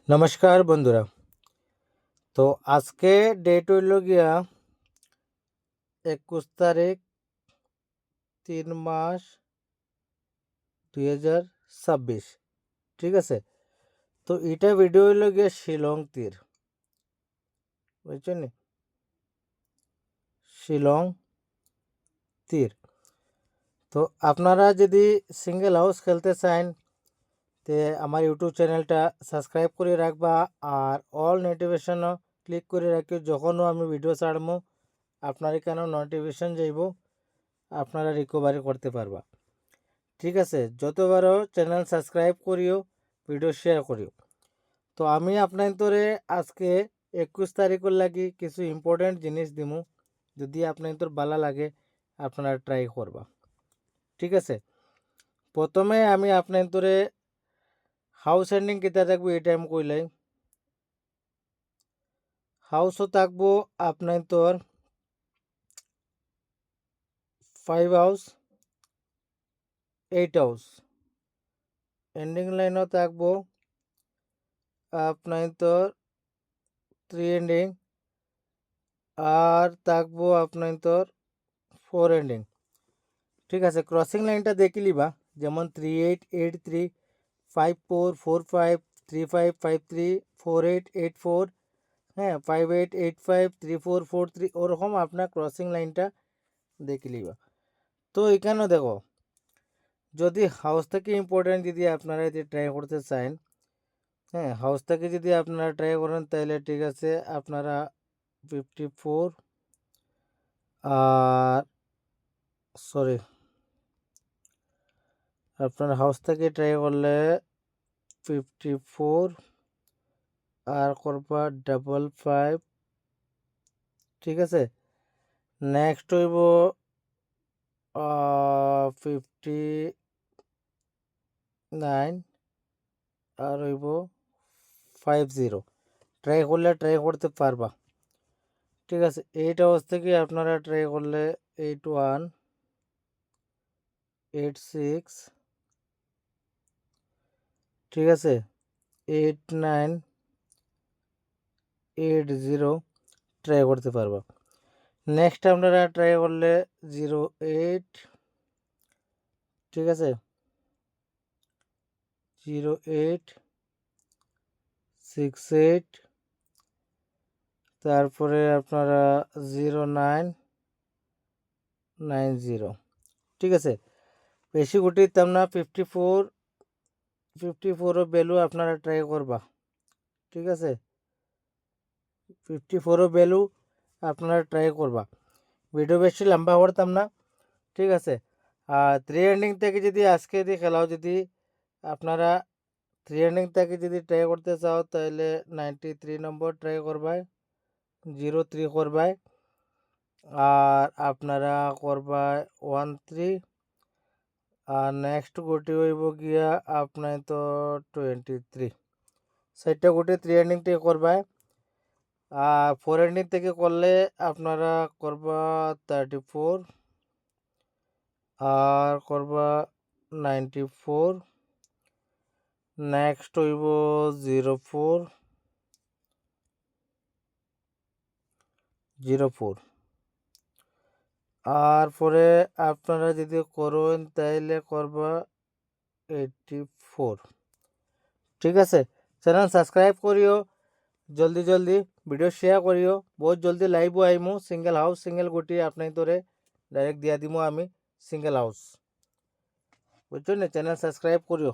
নমস্কার বন্ধুরা। তো আজকে ডেট হইল গিয়া 21 তারিখ 3 মাস 2026। ঠিক আছে। তো এটা ভিডিও হইল গিয়া শিলং তীর, বুঝছেন? শিলং তীর। তো আপনারা যদি সিঙ্গেল হাউস খেলতে চান তে আমার ইউটিউব চ্যানেলটা সাবস্ক্রাইব করে রাখবা আর অল নোটিফিকেশনও ক্লিক করে রাখি। যখনও আমি ভিডিও ছাড়বো আপনার এখানে নোটিফিকেশন যাইব, আপনারা রিকভারি করতে পারবা। ঠিক আছে, যতবারও চ্যানেল সাবস্ক্রাইব করিও, ভিডিও শেয়ার করিও। তো আমি আপনার তোরে আজকে 21 তারিখের লাগি কিছু ইম্পর্টেন্ট জিনিস দিমু, যদি আপনার তোর ভালো লাগে আপনারা ট্রাই করবা। ঠিক আছে, প্রথমে আমি আপনার তোরে হাউস এন্ডিং কেতা থাকবো এটা আমি কইলাই। হাউসও থাকবো আপনার তোর 5 হাউস 8 হাউস। এন্ডিং লাইনও থাকবো আপনার তোর 3 এন্ডিং আর থাকবো আপনার তোর 4 এন্ডিং। ঠিক আছে, ক্রসিং লাইনটা দেখে লিবা, যেমন 3883, 5445, 3553, 4884, হ্যাঁ 5885, 3443, ওরকম আপনার ক্রসিং লাইনটা দেখে লিবা। তো এখানেও দেখো, যদি হাউস থেকে ইম্পর্টেন্ট যদি আপনারা যদি ট্রাই করতে চান, হ্যাঁ হাউস থেকে যদি আপনারা ট্রাই করেন তাহলে ঠিক আছে, আপনারা 54 আর সরি আপনার হাউস থেকে ট্রাই করলে 54 আর করবা 55। ঠিক আছে, নেক্সট হইব 59 আর হইব 50। ট্রাই করলে ট্রাই করতে পারবা। ঠিক আছে, 8 হাউস থেকে আপনারা ট্রাই করলে 81, 86, ঠিক আছে 89, 80 ট্রাই করতে পারবা। নেক্সট আপনারা ট্রাই করলে 08, ঠিক আছে 08, 68, তারপরে আপনারা 0990। ঠিক আছে, বেশি গুটি তেমনা 54 ভ্যালু আপনারা ট্রাই করবা। ঠিক আছে, 54 ভ্যালু আপনারা ট্রাই করবা, ভিডিও বেশি লম্বা করতাম না। ঠিক আছে, আর 3 এন্ডিং থেকে যদি আজকে যদি খেলাও, যদি আপনারা 3 এন্ডিং থেকে যদি ট্রাই করতে চাও তাহলে 93 নম্বর ট্রাই করবাই, 03 করবাই, আর আপনারা করবাই 13, আর নেক্সট গুটি হইব গিয়া আপনার তো 23। সাইডটা গুটি 3 এন্ডিং থেকে করবাই, আর 4 এন্ডিং থেকে করলে আপনারা করবা 34 আর করবা 94। নেক্সট হইব 04। আর পরে আপনারা যদি করেন তাইলে করবা 84। ঠিক আছে, চ্যানেল সাবস্ক্রাইব করিও, জলদি জলদি ভিডিও শেয়ার করিও। বহুত জলদি লাইভও আইমু, সিঙ্গেল হাউস সিঙ্গেল গুটি আপনার তোরে ডাইরেক্ট দিয়া দিমু আমি সিঙ্গেল হাউস, বুঝছো না? চ্যানেল সাবস্ক্রাইব করিও।